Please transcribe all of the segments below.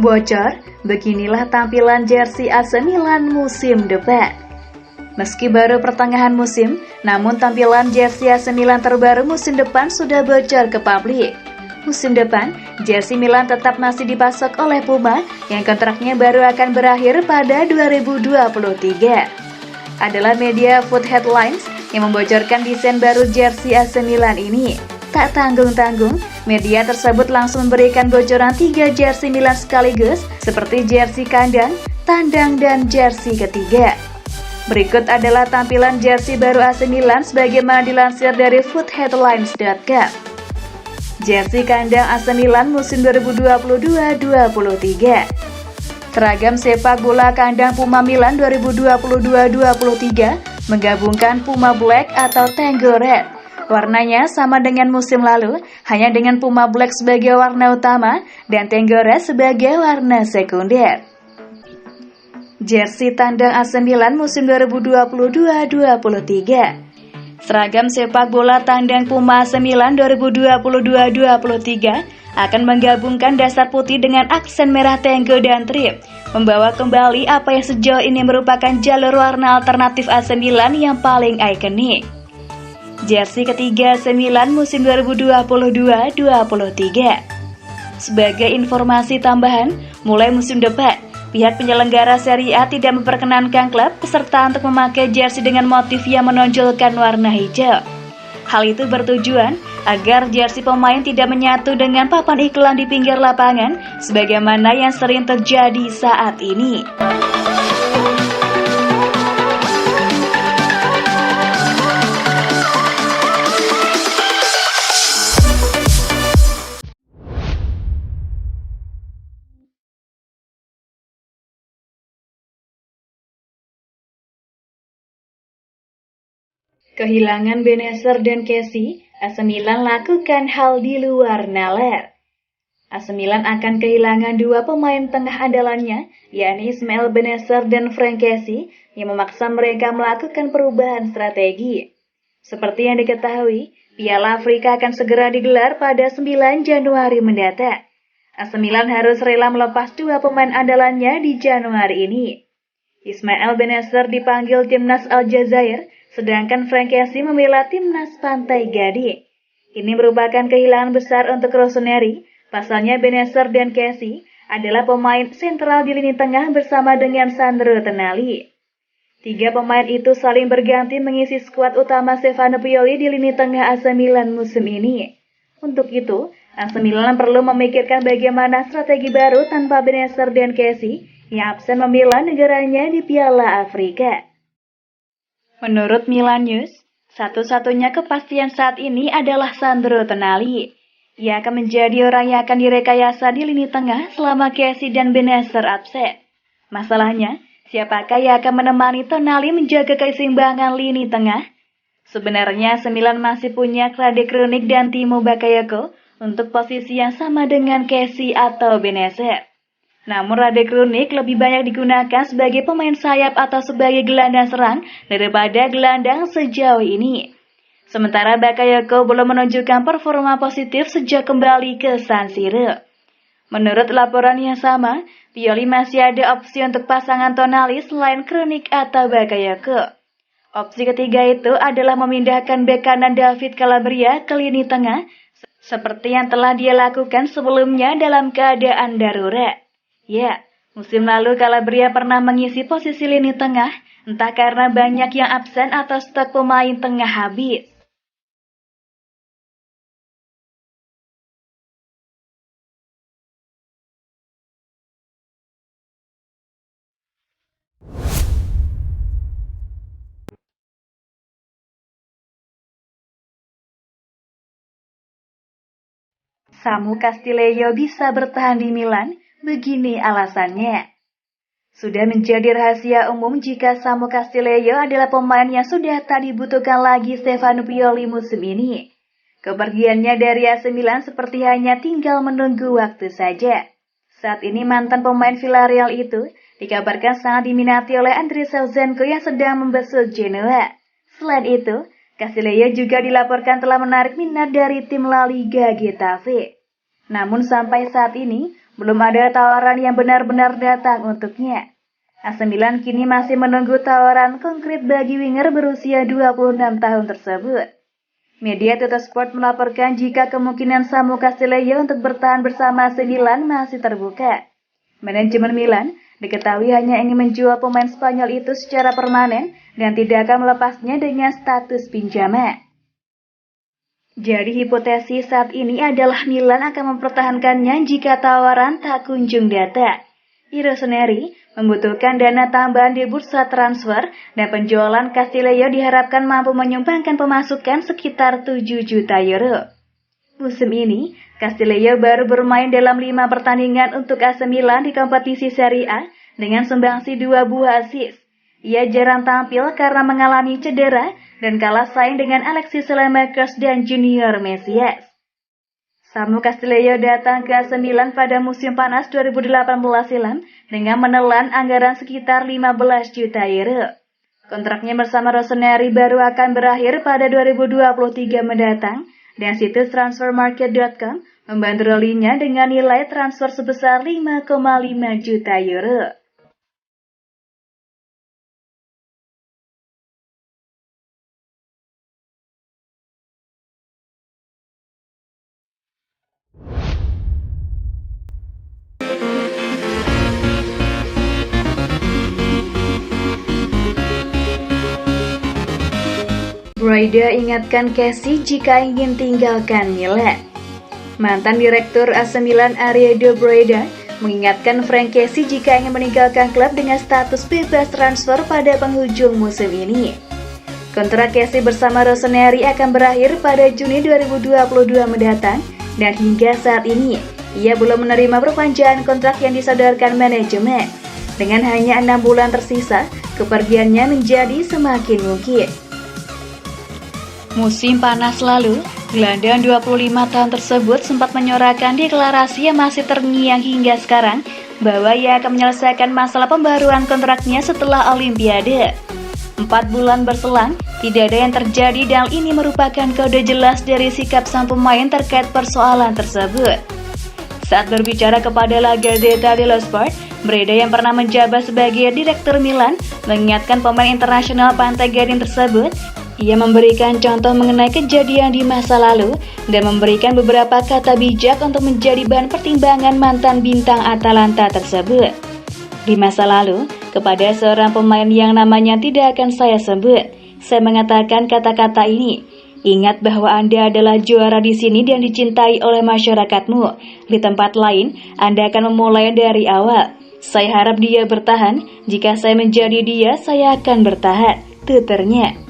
Bocor, beginilah tampilan jersey AC Milan musim depan. Meski baru pertengahan musim, namun tampilan jersey AC Milan terbaru musim depan sudah bocor ke publik. Musim depan, jersey Milan tetap masih dipasok oleh Puma yang kontraknya baru akan berakhir pada 2023. Adalah media Foot Headlines yang membocorkan desain baru jersey AC Milan ini. Tak tanggung-tanggung, media tersebut langsung memberikan bocoran 3 jersey Milan sekaligus, seperti jersey kandang, tandang, dan jersey ketiga. Berikut adalah tampilan jersey baru AC Milan sebagaimana dilansir dari footheadlines.com. Jersey kandang AC Milan musim 2022-23. Seragam sepak bola kandang Puma Milan 2022-23 menggabungkan Puma Black atau Tango Red. Warnanya sama dengan musim lalu, hanya dengan Puma Black sebagai warna utama dan Tango Red sebagai warna sekunder. Jersey tandang AC Milan musim 2022-23. Seragam sepak bola tandang Puma AC Milan 2022-23 akan menggabungkan dasar putih dengan aksen merah Tango dan trip, membawa kembali apa yang sejauh ini merupakan jalur warna alternatif AC Milan yang paling ikonik. Jersey ketiga AC Milan musim 2022-23. Sebagai informasi tambahan, mulai musim depan, pihak penyelenggara Serie A tidak memperkenankan klub peserta untuk memakai jersey dengan motif yang menonjolkan warna hijau. Hal itu bertujuan agar jersey pemain tidak menyatu dengan papan iklan di pinggir lapangan, sebagaimana yang sering terjadi saat ini. Kehilangan Bennacer dan Kessie, AC Milan lakukan hal di luar nalar. AC Milan akan kehilangan 2 pemain tengah andalannya, yakni Ismail Bennacer dan Franck Kessie, yang memaksa mereka melakukan perubahan strategi. Seperti yang diketahui, Piala Afrika akan segera digelar pada 9 Januari mendatang. AC Milan harus rela melepas 2 pemain andalannya di Januari ini. Ismail Bennacer dipanggil timnas Aljazair, sedangkan Franck Kessie membela timnas Pantai Gading. Ini merupakan kehilangan besar untuk Rossoneri. Pasalnya Bennacer dan Kessie adalah pemain sentral di lini tengah bersama dengan Sandro Tonali. 3 pemain itu saling berganti mengisi skuad utama Stefano Pioli di lini tengah AC Milan musim ini. Untuk itu, AC Milan perlu memikirkan bagaimana strategi baru tanpa Bennacer dan Kessie yang absen membela negaranya di Piala Afrika. Menurut Milan News, satu-satunya kepastian saat ini adalah Sandro Tonali. Ia akan menjadi orang yang akan direkayasa di lini tengah selama Kessie dan Bennacer absen. Masalahnya, siapakah yang akan menemani Tonali menjaga keseimbangan lini tengah? Sebenarnya, Milan masih punya Rade Krunic dan Timo Bakayoko untuk posisi yang sama dengan Kessie atau Bennacer. Namun Rade Krunic lebih banyak digunakan sebagai pemain sayap atau sebagai gelandang serang daripada gelandang sejauh ini. Sementara Bakayoko belum menunjukkan performa positif sejak kembali ke San Siro. Menurut laporan yang sama, Pioli masih ada opsi untuk pasangan Tonali selain Krunic atau Bakayoko. Opsi ketiga itu adalah memindahkan bek kanan David Calabria ke lini tengah, seperti yang telah dia lakukan sebelumnya dalam keadaan darurat. Ya, musim lalu Calabria pernah mengisi posisi lini tengah, entah karena banyak yang absen atau stok pemain tengah habis. Samu Castillejo bisa bertahan di Milan? Begini alasannya. Sudah menjadi rahasia umum jika Samu Castillejo adalah pemain yang sudah tak dibutuhkan lagi Stefano Pioli musim ini. Kepergiannya dari AC Milan seperti hanya tinggal menunggu waktu saja. Saat ini mantan pemain Villarreal itu dikabarkan sangat diminati oleh Andriy Shevchenko yang sedang membesut Genoa. Selain itu, Castillejo juga dilaporkan telah menarik minat dari tim La Liga Getafe. Namun sampai saat ini, belum ada tawaran yang benar-benar datang untuknya. AC Milan kini masih menunggu tawaran konkret bagi winger berusia 26 tahun tersebut. Media Tuttosport melaporkan jika kemungkinan Samu Castillejo untuk bertahan bersama AC Milan masih terbuka. Manajemen Milan diketahui hanya ingin menjual pemain Spanyol itu secara permanen dan tidak akan melepasnya dengan status pinjaman. Jadi hipotesis saat ini adalah Milan akan mempertahankannya jika tawaran tak kunjung datang. Rossoneri membutuhkan dana tambahan di bursa transfer dan penjualan Castillejo diharapkan mampu menyumbangkan pemasukan sekitar 7 juta euro. Musim ini, Castillejo baru bermain dalam 5 pertandingan untuk AC Milan di kompetisi Serie A dengan sumbangsi 2 buah assist. Ia jarang tampil karena mengalami cedera dan kalah saing dengan Alexis Saelemaekers dan Junior Mesias. Samu Castillejo datang ke AC Milan pada musim panas 2018 silam dengan menelan anggaran sekitar 15 juta euro. Kontraknya bersama Rossoneri baru akan berakhir pada 2023 mendatang dan situs transfermarket.com membandrolinya dengan nilai transfer sebesar 5,5 juta euro. Braida ingatkan Kessie jika ingin tinggalkan Milan. Mantan Direktur AC Milan Ariel Braida mengingatkan Frank Kessie jika ingin meninggalkan klub dengan status bebas transfer pada penghujung musim ini. Kontrak Kessie bersama Rossoneri akan berakhir pada Juni 2022 mendatang dan hingga saat ini ia belum menerima perpanjangan kontrak yang disodorkan manajemen. Dengan hanya 6 bulan tersisa, kepergiannya menjadi semakin mungkin. Musim panas lalu, gelandang 25 tahun tersebut sempat menyorakan deklarasi yang masih terngiang hingga sekarang bahwa ia akan menyelesaikan masalah pembaruan kontraknya setelah Olimpiade. 4 bulan berselang, tidak ada yang terjadi dan ini merupakan kode jelas dari sikap sang pemain terkait persoalan tersebut. Saat berbicara kepada La Gazzetta dello Sport, Braida yang pernah menjabat sebagai Direktur Milan mengingatkan pemain internasional Pantai Gading tersebut. Ia memberikan contoh mengenai kejadian di masa lalu dan memberikan beberapa kata bijak untuk menjadi bahan pertimbangan mantan bintang Atalanta tersebut. Di masa lalu, kepada seorang pemain yang namanya tidak akan saya sebut, saya mengatakan kata-kata ini. Ingat bahwa Anda adalah juara di sini dan dicintai oleh masyarakatmu. Di tempat lain, Anda akan memulai dari awal. Saya harap dia bertahan. Jika saya menjadi dia, saya akan bertahan, tuturnya.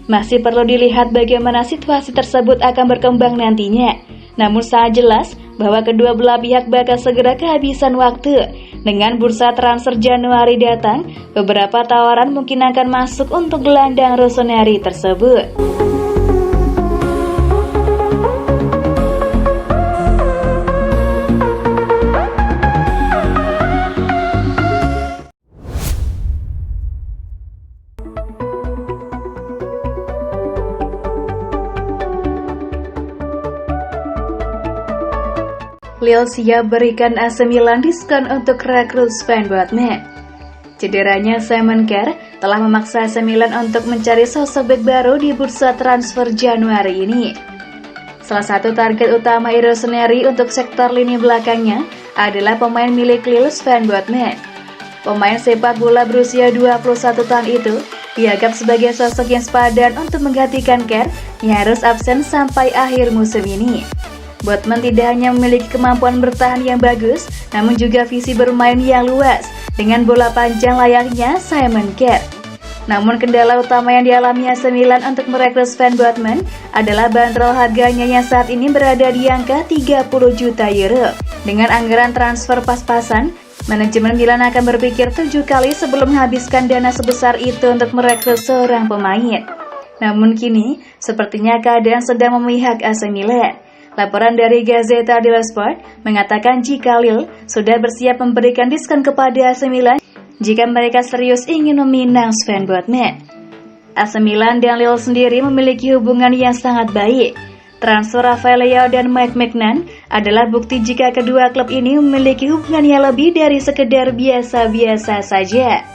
Masih perlu dilihat bagaimana situasi tersebut akan berkembang nantinya. Namun sangat jelas bahwa kedua belah pihak bakal segera kehabisan waktu. Dengan bursa transfer Januari datang, beberapa tawaran mungkin akan masuk untuk gelandang Rossoneri tersebut. Lille siap berikan AC Milan diskon untuk rekrut Sven Botman. Cederanya Simon Kjær telah memaksa AC Milan untuk mencari sosok bek baru di bursa transfer Januari ini. Salah satu target utama Rossoneri untuk sektor lini belakangnya adalah pemain milik Lille Sven Botman. Pemain sepak bola berusia 21 tahun itu dianggap sebagai sosok yang sepadan untuk menggantikan Kjær yang harus absen sampai akhir musim ini. Botman tidak hanya memiliki kemampuan bertahan yang bagus, namun juga visi bermain yang luas dengan bola panjang layaknya Simon Kjær. Namun kendala utama yang dialami AC Milan untuk merekrut Sven Botman adalah bandrol harganya yang saat ini berada di angka 30 juta euro. Dengan anggaran transfer pas-pasan, manajemen Milan akan berpikir 7 kali sebelum menghabiskan dana sebesar itu untuk merekrut seorang pemain. Namun kini, sepertinya keadaan sedang memihak AC Milan. Laporan dari Gazzetta dello Sport mengatakan jika Lille sudah bersiap memberikan diskon kepada AC Milan jika mereka serius ingin meminang Sven Botman. AC Milan dan Lille sendiri memiliki hubungan yang sangat baik. Transfer Rafael Leao dan Mike Maignan adalah bukti jika kedua klub ini memiliki hubungan yang lebih dari sekedar biasa-biasa saja.